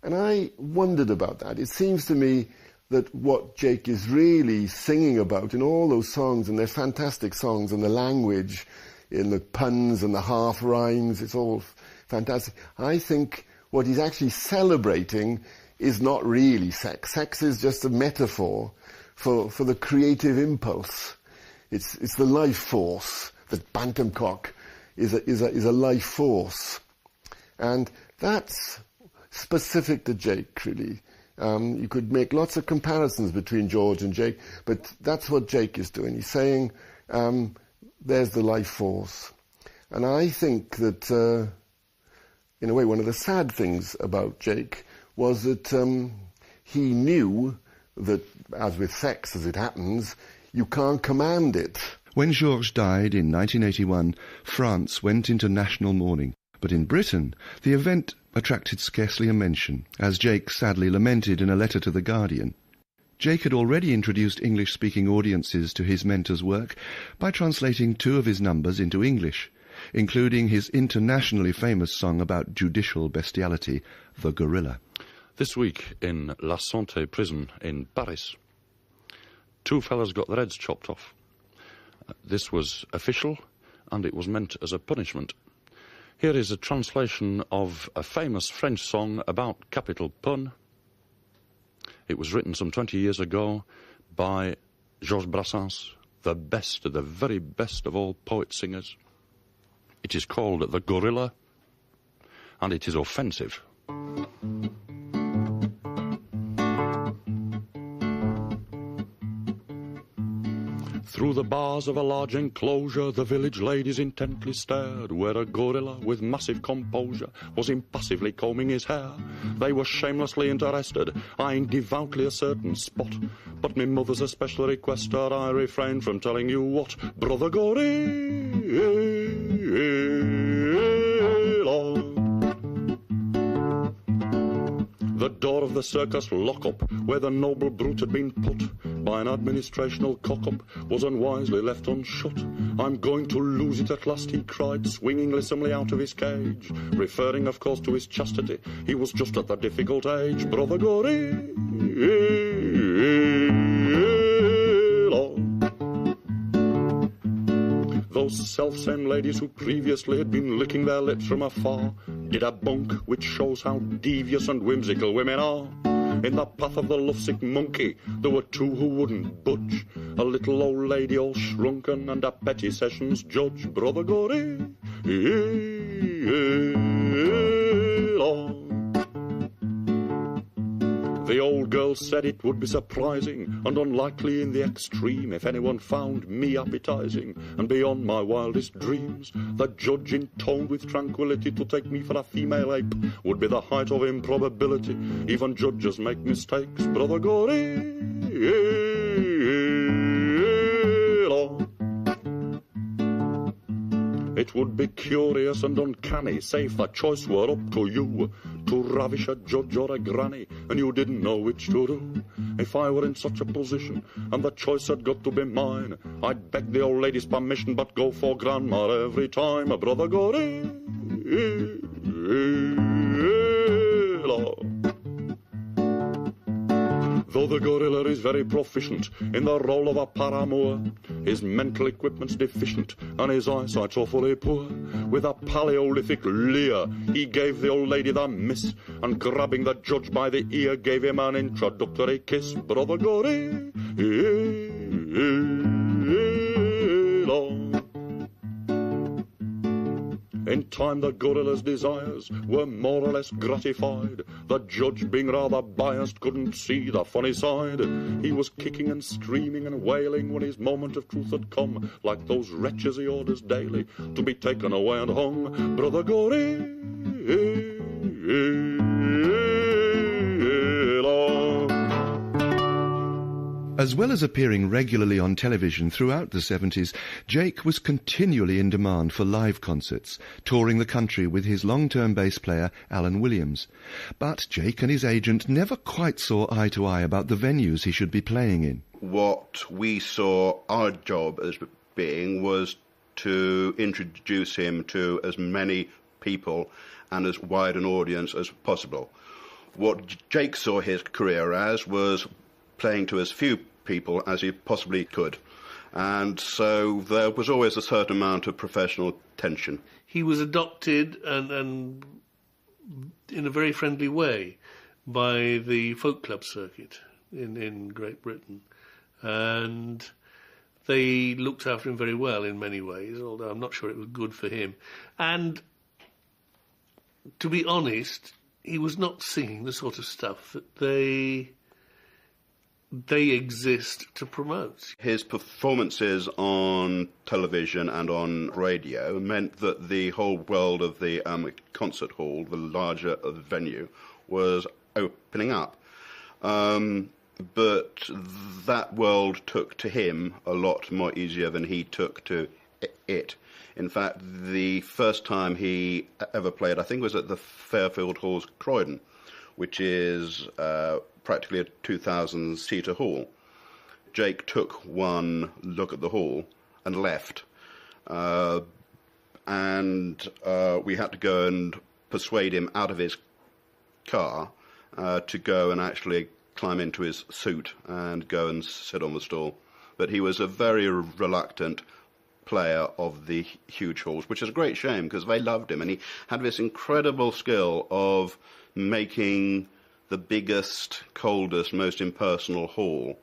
and I wondered about that. It seems to me that what Jake is really singing about in all those songs, and they're fantastic songs, and the language, in the puns and the half rhymes, it's all fantastic. I think what he's actually celebrating is not really sex. Sex is just a metaphor for the creative impulse. It's the life force. That bantam cock is a life force, and that's specific to Jake, really. You could make lots of comparisons between George and Jake, but that's what Jake is doing. He's saying, there's the life force. And I think that, in a way, one of the sad things about Jake was that he knew that, as with sex, as it happens, you can't command it. When Georges died in 1981, France went into national mourning. But in Britain, the event attracted scarcely a mention, as Jake sadly lamented in a letter to The Guardian. Jake had already introduced English-speaking audiences to his mentor's work by translating 2 of his numbers into English, including his internationally famous song about judicial bestiality, The Gorilla. This week in La Santé prison in Paris, 2 fellas got their heads chopped off. This was official, and it was meant as a punishment. Here is a translation of a famous French song about capital pun. It was written some 20 years ago by Georges Brassens, the best, the very best of all poet-singers. It is called The Gorilla, and it is offensive. Through the bars of a large enclosure, the village ladies intently stared, where a gorilla with massive composure was impassively combing his hair. They were shamelessly interested, eyeing devoutly a certain spot. But me mother's a special requester, I refrained from telling you what. Brother Gorilla. The door of the circus lock-up, where the noble brute had been put by an administrational cock-up, was unwisely left unshut. I'm going to lose it at last, he cried, swinging lissomely out of his cage, referring, of course, to his chastity. He was just at the difficult age. Brother Gorilla. Those self-same ladies who previously had been licking their lips from afar did a bunk which shows how devious and whimsical women are. In the path of the lovesick monkey there were two who wouldn't budge, a little old lady all shrunken and a petty sessions judge. Brother Gorilla. The old girl said it would be surprising and unlikely in the extreme if anyone found me appetizing and beyond my wildest dreams. The judge intoned with tranquility to take me for a female ape would be the height of improbability. Even judges make mistakes. Brother Gorilla. It would be curious and uncanny, say if the choice were up to you, to ravish a judge or a granny, and you didn't know which to do. If I were in such a position, and the choice had got to be mine, I'd beg the old lady's permission, but go for grandma every time. A Brother Gorilla. Though the gorilla is very proficient in the role of a paramour, his mental equipment's deficient and his eyesight's awfully poor. With a Paleolithic leer, he gave the old lady the miss, and grabbing the judge by the ear, gave him an introductory kiss. Brother Gorilla. In time the gorilla's desires were more or less gratified. The judge, being rather biased, couldn't see the funny side. He was kicking and screaming and wailing when his moment of truth had come, like those wretches he orders daily to be taken away and hung. Brother Gorilla. As well as appearing regularly on television throughout the 70s, Jake was continually in demand for live concerts, touring the country with his long-term bass player Alan Williams. But Jake and his agent never quite saw eye to eye about the venues he should be playing in. What we saw our job as being was to introduce him to as many people and as wide an audience as possible. What Jake saw his career as was playing to as few people as he possibly could. And so there was always a certain amount of professional tension. He was adopted and in a very friendly way by the folk club circuit in Great Britain. And they looked after him very well in many ways, although I'm not sure it was good for him. And to be honest, he was not singing the sort of stuff that they exist to promote. His performances on television and on radio meant that the whole world of the concert hall, the larger venue, was opening up. But that world took to him a lot more easier than he took to it. In fact, the first time he ever played, I think, was at the Fairfield Halls, Croydon, which is practically a 2,000-seater hall. Jake took one look at the hall and left. And we had to go and persuade him out of his car to go and actually climb into his suit and go and sit on the stool. But he was a very reluctant player of the huge halls, which is a great shame because they loved him, and he had this incredible skill of making the biggest, coldest, most impersonal hall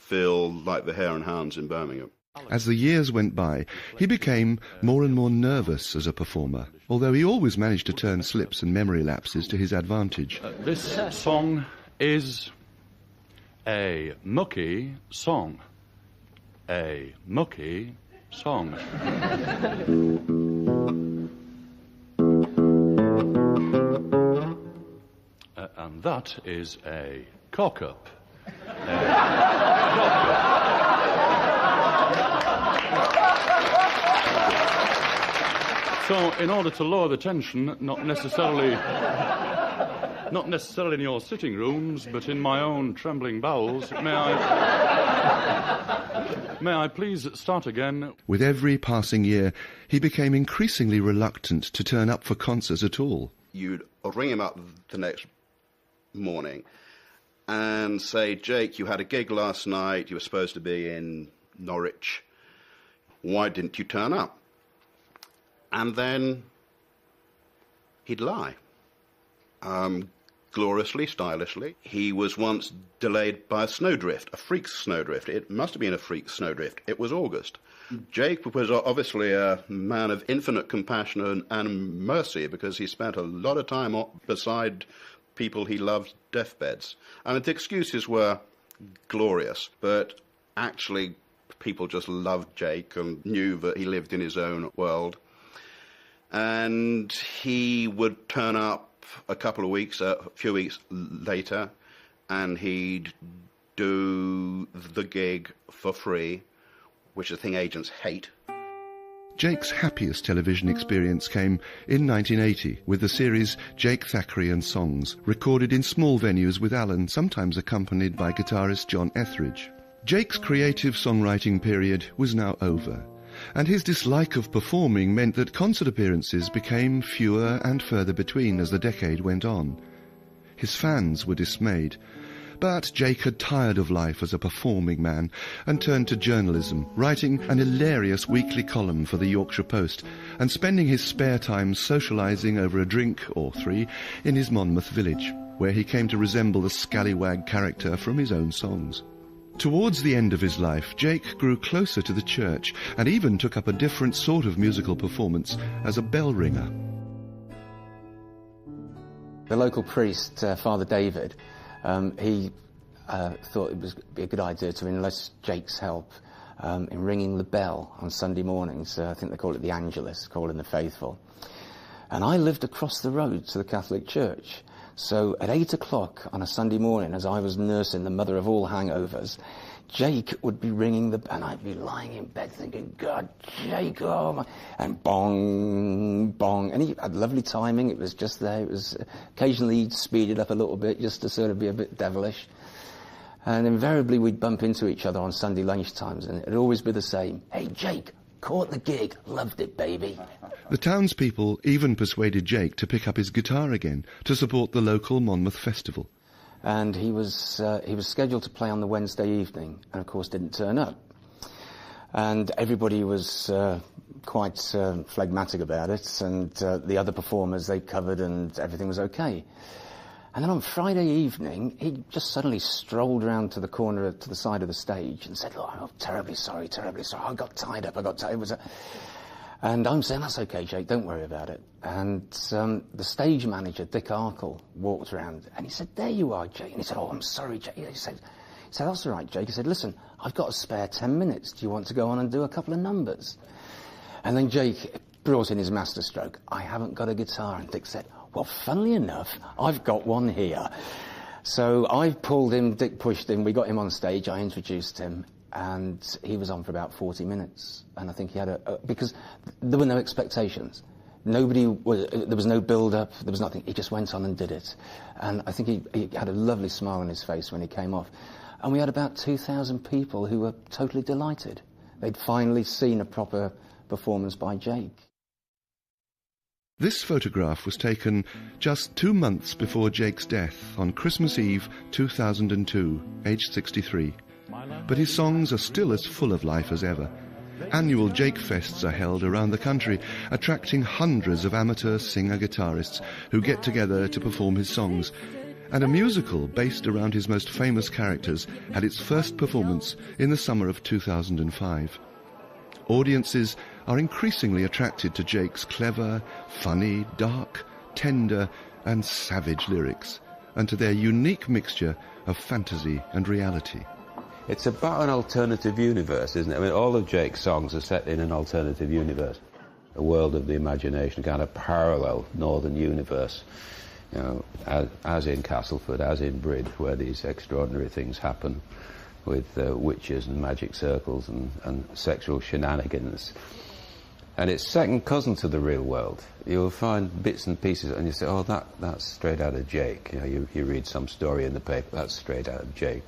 feel like the Hare and Hounds in Birmingham. As the years went by, he became more and more nervous as a performer, although he always managed to turn slips and memory lapses to his advantage. This song is a mucky song. A mucky song. And that is a cock-up. So, in order to lower the tension, not necessarily in your sitting rooms, but in my own trembling bowels, may I please start again? With every passing year, he became increasingly reluctant to turn up for concerts at all. You'd ring him up the next morning and say, Jake, you had a gig last night, you were supposed to be in Norwich, why didn't you turn up? And then he'd lie. Gloriously, stylishly. He was once delayed by a snowdrift, a freak snowdrift. It must have been a freak snowdrift. It was August. Jake was obviously a man of infinite compassion and mercy, because he spent a lot of time beside people he loved deathbeds. I mean, the excuses were glorious, but actually people just loved Jake and knew that he lived in his own world. And he would turn up a few weeks later, and he'd do the gig for free, which is a thing agents hate. Jake's happiest television experience came in 1980 with the series Jake Thackeray and Songs, recorded in small venues with Alan, sometimes accompanied by guitarist John Etheridge. Jake's creative songwriting period was now over, and his dislike of performing meant that concert appearances became fewer and further between as the decade went on. His fans were dismayed, but Jake had tired of life as a performing man and turned to journalism, writing an hilarious weekly column for the Yorkshire Post and spending his spare time socialising over a drink or three in his Monmouth village, where he came to resemble the scallywag character from his own songs. Towards the end of his life, Jake grew closer to the church and even took up a different sort of musical performance as a bell ringer. The local priest, Father David, he thought it would be a good idea to enlist Jake's help in ringing the bell on Sunday mornings. I think they call it the Angelus, calling the faithful. And I lived across the road to the Catholic Church. So at 8 o'clock on a Sunday morning, as I was nursing the mother of all hangovers, Jake would be ringing the bell, and I'd be lying in bed thinking, God, Jake, oh my, and bong, bong. And he had lovely timing. It was just there. It was occasionally he'd speed it up a little bit just to sort of be a bit devilish. And invariably we'd bump into each other on Sunday lunchtimes, and it'd always be the same. Hey, Jake, caught the gig. Loved it, baby. The townspeople even persuaded Jake to pick up his guitar again to support the local Monmouth Festival. And he was scheduled to play on the Wednesday evening, and of course didn't turn up. And everybody was quite phlegmatic about it, and the other performers, they covered and everything was okay. And then on Friday evening, he just suddenly strolled around to the corner, to the side of the stage, and said, "Look, I'm terribly sorry, I got tied up, And I'm saying, that's okay, Jake, don't worry about it. And the stage manager, Dick Arkle, walked around, and he said, there you are, Jake. And he said, oh, I'm sorry, Jake. He said, that's all right, Jake. He said, listen, I've got a spare 10 minutes. Do you want to go on and do a couple of numbers? And then Jake brought in his masterstroke. I haven't got a guitar. And Dick said, well, funnily enough, I've got one here. So I pulled him, Dick pushed him, we got him on stage, I introduced him, and he was on for about 40 minutes. And I think he had because there were no expectations. There was no build-up, there was nothing. He just went on and did it. And I think he had a lovely smile on his face when he came off. And we had about 2,000 people who were totally delighted. They'd finally seen a proper performance by Jake. This photograph was taken just 2 months before Jake's death on Christmas Eve 2002, aged 63. But his songs are still as full of life as ever. Annual Jake Fests are held around the country, attracting hundreds of amateur singer-guitarists who get together to perform his songs. and a musical based around his most famous characters had its first performance in the summer of 2005. Audiences are increasingly attracted to Jake's clever, funny, dark, tender and savage lyrics, and to their unique mixture of fantasy and reality. It's about an alternative universe, isn't it? I mean, all of Jake's songs are set in an alternative universe, a world of the imagination, kind of parallel northern universe, you know, as in Castleford, as in Brid, where these extraordinary things happen with witches and magic circles and sexual shenanigans. And it's second cousin to the real world. You'll find bits and pieces, and you say, oh, that's straight out of Jake. You know, you read some story in the paper, that's straight out of Jake.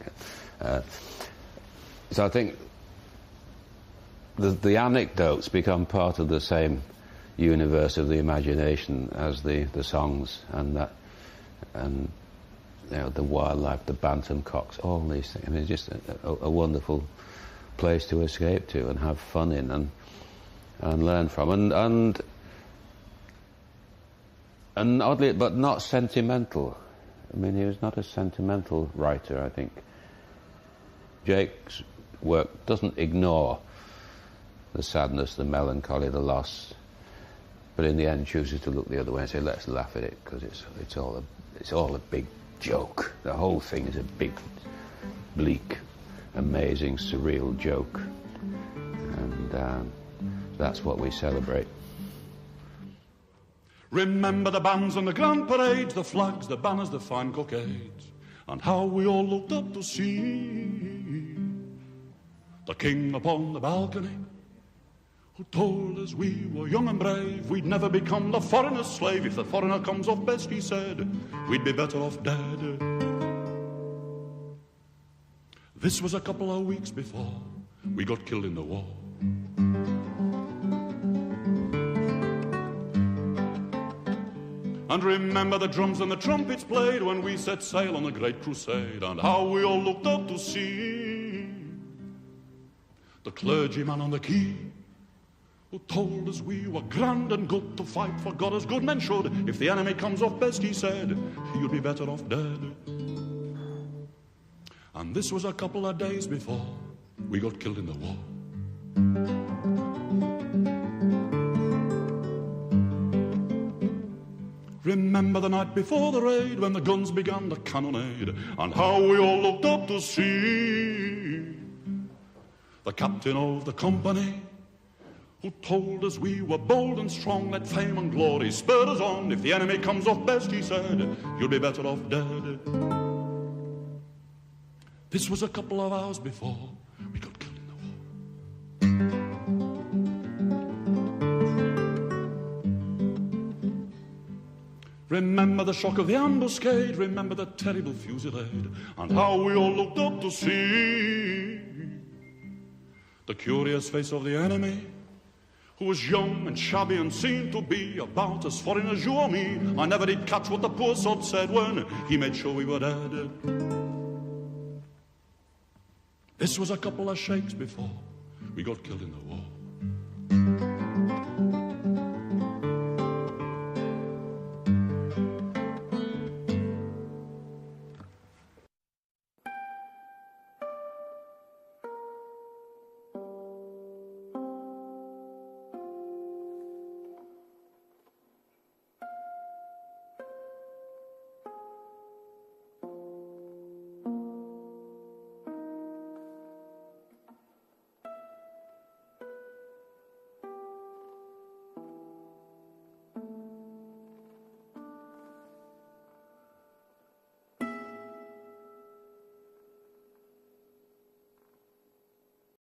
So I think the anecdotes become part of the same universe of the imagination as the songs, and you know, the wildlife, the bantam cocks, all these things. I mean, it's just a wonderful place to escape to and have fun in and learn from, and oddly, but not sentimental. I mean, he was not a sentimental writer, I think. Jake's work doesn't ignore the sadness, the melancholy, the loss, but in the end chooses to look the other way and say, let's laugh at it, because it's all a big joke. The whole thing is a big, bleak, amazing, surreal joke, and that's what we celebrate. Remember the bands and the grand parades, the flags, the banners, the fine cockades, and how we all looked up to see the king upon the balcony, who told us we were young and brave, we'd never become the foreigner's slave. If the foreigner comes off best, he said, we'd be better off dead. This was a couple of weeks before we got killed in the war. And remember the drums and the trumpets played when we set sail on the great crusade, and how we all looked up to see the clergyman on the quay, who told us we were grand and good to fight for God as good men should. If the enemy comes off best, he said, you'd be better off dead. And this was a couple of days before we got killed in the war. Remember the night before the raid, when the guns began the cannonade, and how we all looked up to see the captain of the company, who told us we were bold and strong, that fame and glory spurred us on. If the enemy comes off best, he said, you'll be better off dead. This was a couple of hours before we got killed in the war. Remember the shock of the ambuscade, remember the terrible fusillade, and how we all looked up to see the curious face of the enemy, who was young and shabby and seemed to be about as foreign as you or me. I never did catch what the poor sod said when he made sure we were dead. This was a couple of shakes before we got killed in the war.